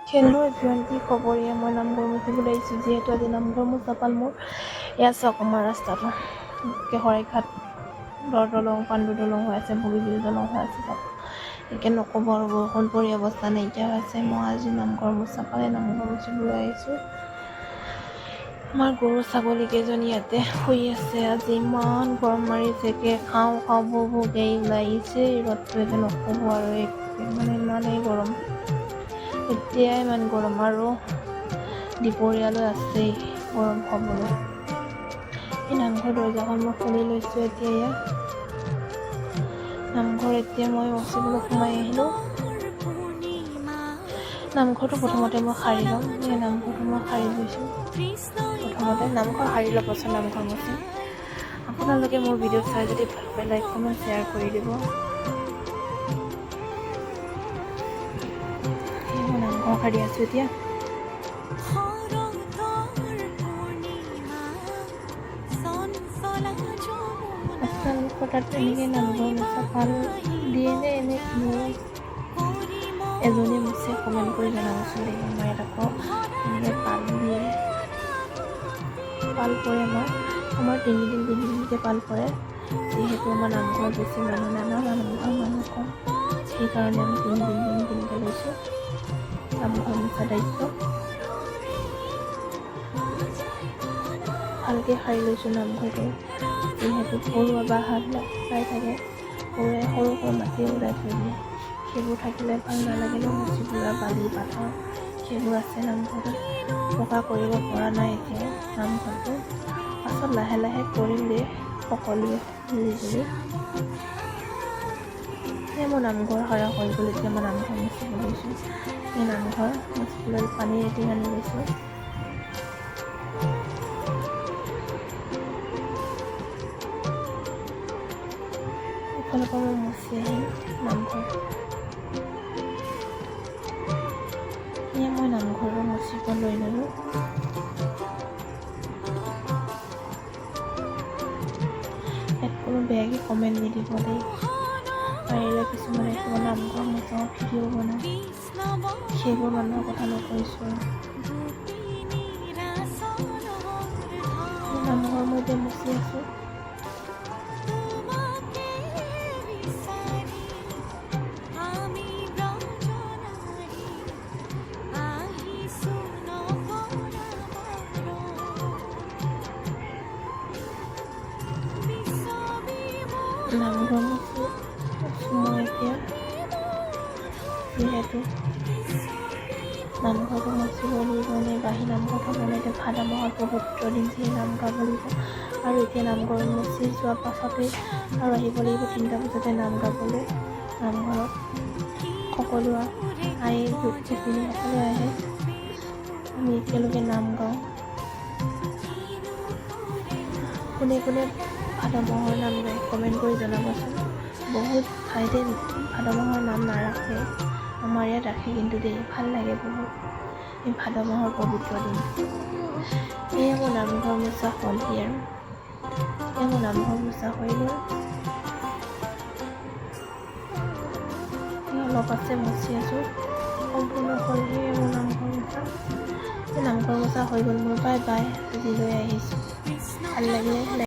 খেলো এভৰিৱান, কি খবৰ? মই নামঘৰ মুচিবলৈ আহিছোঁ, যিহেতু আজি নামঘৰ মোচা পাল মোৰ। এয়া চাওক আমাৰ ৰাস্তাটো, শৰাইঘাট দলং, পাণ্ডু দলং হৈ আছে, বগীবিল দলং হৈ আছে। চাওক একে নক'ব আৰু, বৰষুণ পৰি অৱস্থা নাইকিয়া হৈছে। মই আজি নামঘৰ মোচা পালে নামঘৰ মুচিবলৈ আহিছোঁ। আমাৰ গৰু ছাগলীকেইজনী ইয়াতে শুই আছে। আজি ইমান গৰম মাৰিছে, খাওঁ ভৌ গাড়ী ওলাই আহিছে। ৰ'দটো একে নক'ব আৰু, ইমানেই গৰম। এতিয়াই ইমান গৰম আৰু দুপৰীয়ালৈ আছেই গৰম হ'বলৈ। এই নামঘৰ দৰ্জাখন মই খুলি লৈছোঁ এতিয়া। ইয়াত নামঘৰ এতিয়া মই মচিবলৈ সোমাই আহিলোঁ। নামঘৰটো প্ৰথমতে মই সাৰি ল'ম। এই নামঘৰটো মই সাৰি লৈছোঁ। প্ৰথমতে নামঘৰ সাৰি ল'ব পাছত নামঘৰ মচিম। আপোনালোকে মোৰ ভিডিঅ' চাই যদি ভাল পায়, লাইক কমেণ্ট শ্বেয়াৰ কৰি দিব। মই নামঘৰ সাৰি আছোঁ এতিয়া। আপোনালোকৰ তাত এনেকৈ নামঘৰ মোচা পাল দিয়েনে এনে কিনো? এজনী মোচে কমেণ্ট কৰি জনাবচোন দেই। আমাৰ ইয়াত আকৌ এনেকৈ পাল দিয়ে, পাল পৰে। আমাৰ তিনিদিনকৈ পাল পৰে। যিহেতু আমাৰ নামঘৰত বেছি মানুহ নাই, মানুহ কম, সেইকাৰণে আমি তিনিদিনকৈ লৈছোঁ নামঘৰ মোচা দায়িত্ব। ভালকৈ সাৰি লৈছোঁ নামঘৰটো, যিহেতু ঘৰুৱা বাঁহবিলাক ওলাই থাকে, সৰু মাটি ওলাই থৈ দিয়ে। সেইবোৰ থাকিলে ভাল নালাগে ন মুচিবলৈ। বালি পাথৰ সেইবোৰ আছে নামঘৰটোত, পকা কৰিব পৰা নাই এতিয়াও নামঘৰটো। পাছত লাহে লাহে কৰিম দেই, সকলোৱে মিলি। মই নামঘৰ সাৰা হৈ গ'ল। এতিয়া মই নামঘৰ মুচিব লৈছোঁ। এই নামঘৰ মুচিবলৈ পানী এটি আনি লৈছোঁ। এইফালৰ পৰা মই মুচি আহিম নামঘৰ। এয়া মই নামঘৰটো মুচিব লৈ ল'লোঁ। ইয়াত কোনো বেয়াকৈ কমেণ্ট নিদিব দেই। পাৰিলে কিছুমানে কিবা নামঘৰ মোচাও ভিডিঅ' বনায়, সেইবোৰ মানুহৰ কথা নকৈছোঁ। নামঘৰ মই এতিয়া মুচি আছোঁ। নামঘৰ মুচি আছোঁ মই এতিয়া, যিহেতু নামঘৰটো মুচিব লাগিব। এনেই বাঁহী নামঘৰ হ'ব নাই। এতিয়া ভাদ মাহৰ পবিত্ৰ দিন, সেই নাম গাব লাগিব। আৰু এতিয়া নামঘৰ মুচি যোৱাৰ পাছতেই আৰু আহিব লাগিব 3টা বজাতে নাম গাবলৈ নামঘৰত। সকলো আই গোপিনীসকলে আহে, আমি একেলগে নাম গাওঁ। কোনে কোনে ভাদ মাহৰ নাম গায় কমেণ্ট কৰি জনাবচোন। বহুত ঠাইতে ভাদ মাহৰ নাম নাৰাখে, আমাৰ ইয়াত ৰাখে কিন্তু দেই, ভাল লাগে বহুত এই ভাদ মাহৰ পবিত্ৰ দিন। এয়া মোৰ নামঘৰ মোচা হ'লহি আৰু, এয়া মোৰ নামঘৰ মোচা হৈ গ'ল। অলপ আছে মুচি আছোঁ, সম্পূৰ্ণ হ'লহি মোৰ নামঘৰ মোচা। নামঘৰ মোচা হৈ গ'ল মোৰ। বাই বাই, আজিলৈ আহিছোঁ। ভাল লাগিলে